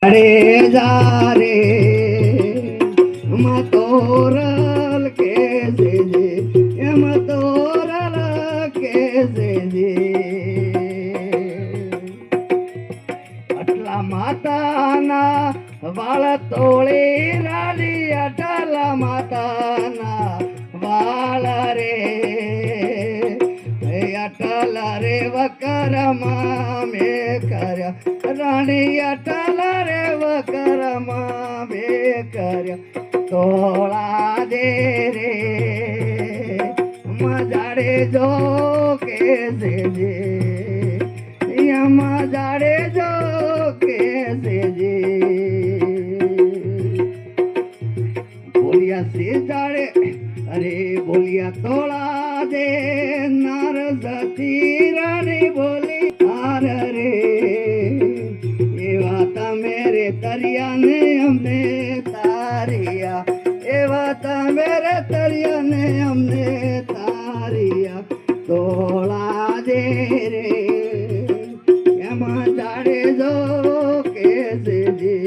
अरे जा रे मतोरल कैसे जे मतोरल कैसे जे अटला माताना वाल तोळे राली अटला माताना वाल रे अटल रे वकरमा में कर्या राणी अटल रे वकरमा में कर्या तोला दे रे मजाड़े जो कैसे जे मजाड़े जो कैसे जे बोलिया से जाड़े अरे बोलिया तोला दे नारदती रानी बोली आर रे ये बात मेरे तरिया ने हमने तारिया ये बात मेरे तरिया ने हमने तारिया तोला दे रे एमा जाड़े जो कैसे जे